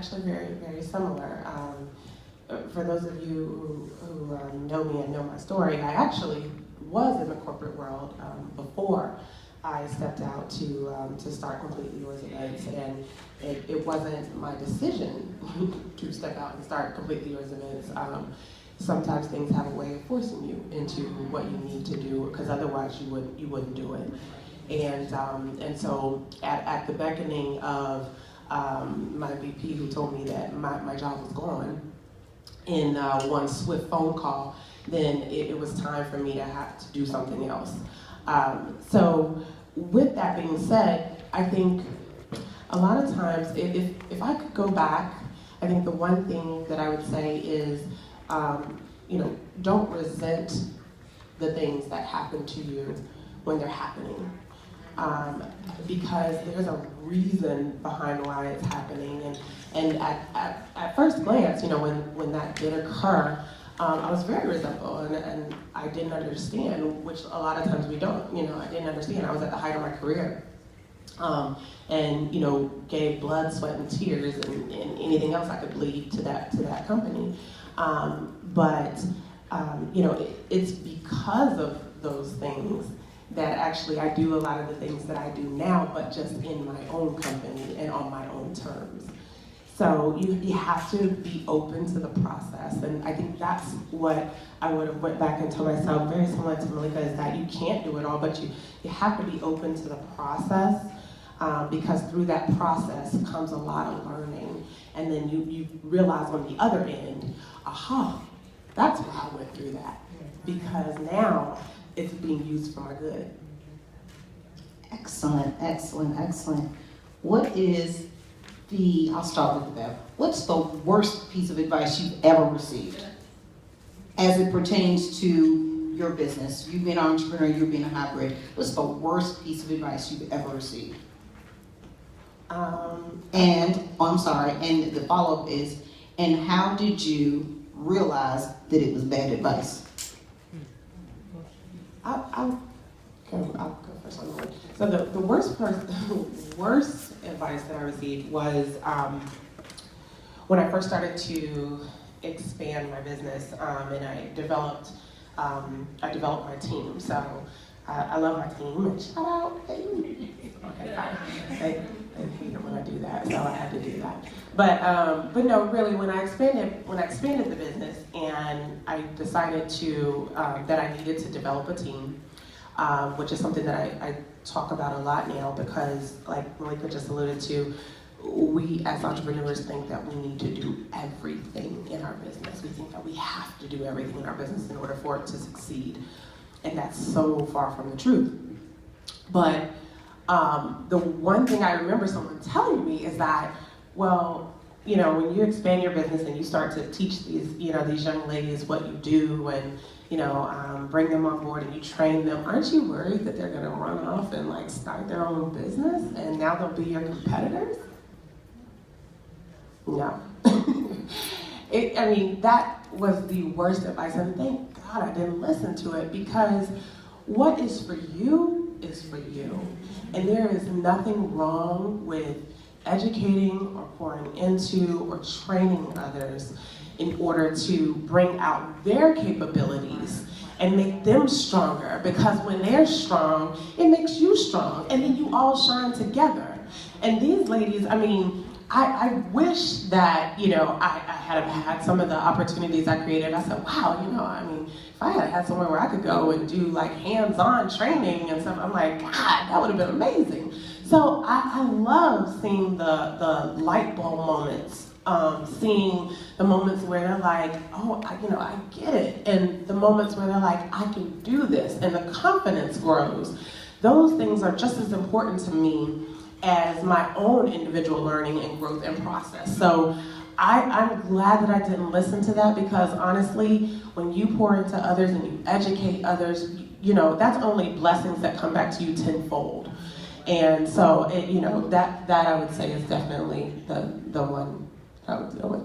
actually very, very similar. For those of you who know me and know my story, I actually was in the corporate world before I stepped out to start Completely Yours Events, and it wasn't my decision to step out and start Completely Yours Events. Sometimes things have a way of forcing you into what you need to do, because otherwise you wouldn't do it. And so at the beckoning of my VP, who told me that my job was gone in one swift phone call, then it was time for me to have to do something else. So with that being said, I think a lot of times, if I could go back, I think the one thing that I would say is, don't resent the things that happen to you when they're happening. Because there's a reason behind why it's happening. And at first glance, when that did occur, I was very resentful, and I didn't understand, which a lot of times we don't. I didn't understand. I was at the height of my career, and gave blood, sweat, and tears, and anything else I could bleed to that company. It's because of those things that actually I do a lot of the things that I do now, but just in my own company and on my own terms. So you have to be open to the process, and I think that's what I would have went back and told myself, very similar to Malika, is that you can't do it all, but you have to be open to the process, because through that process comes a lot of learning, and then you realize on the other end, aha, that's why I went through that, because now it's being used for my good. Excellent, excellent, excellent. I'll start with that. What's the worst piece of advice you've ever received as it pertains to your business? You being an entrepreneur, you being a hybrid. What's the worst piece of advice you've ever received? And the follow-up is, and how did you realize that it was bad advice? I'll go first on the one. So the worst advice that I received was when I first started to expand my business, and I developed my team. So I love my team, and shout out. Okay, fine. They hate it when I do that, so I had to do that. But no, really, when I expanded the business, and I decided that I needed to develop a team, which is something that I talk about a lot now, because, like Malika just alluded to, we as entrepreneurs think that we need to do everything in our business. We think that we have to do everything in our business in order for it to succeed, and that's so far from the truth. But the one thing I remember someone telling me is that, well, when you expand your business and you start to teach these young ladies what you do, and bring them on board and you train them, aren't you worried that they're going to run off and start their own business and now they'll be your competitors? No. That was the worst advice, and thank God I didn't listen to it, because what is for you is for you. And there is nothing wrong with educating or pouring into or training others in order to bring out their capabilities and make them stronger, because when they're strong, it makes you strong, and then you all shine together. And these ladies, I wish that, I had had some of the opportunities I created. I said, wow, if I had somewhere where I could go and do hands-on training and stuff, I'm like, God, that would have been amazing. So I love seeing the light bulb moments, seeing the moments where they're like, oh, I get it. And the moments where they're like, I can do this, and the confidence grows. Those things are just as important to me as my own individual learning and growth and process. So I'm glad that I didn't listen to that, because honestly, when you pour into others and you educate others, that's only blessings that come back to you tenfold. And so, that I would say is definitely the one I would deal with.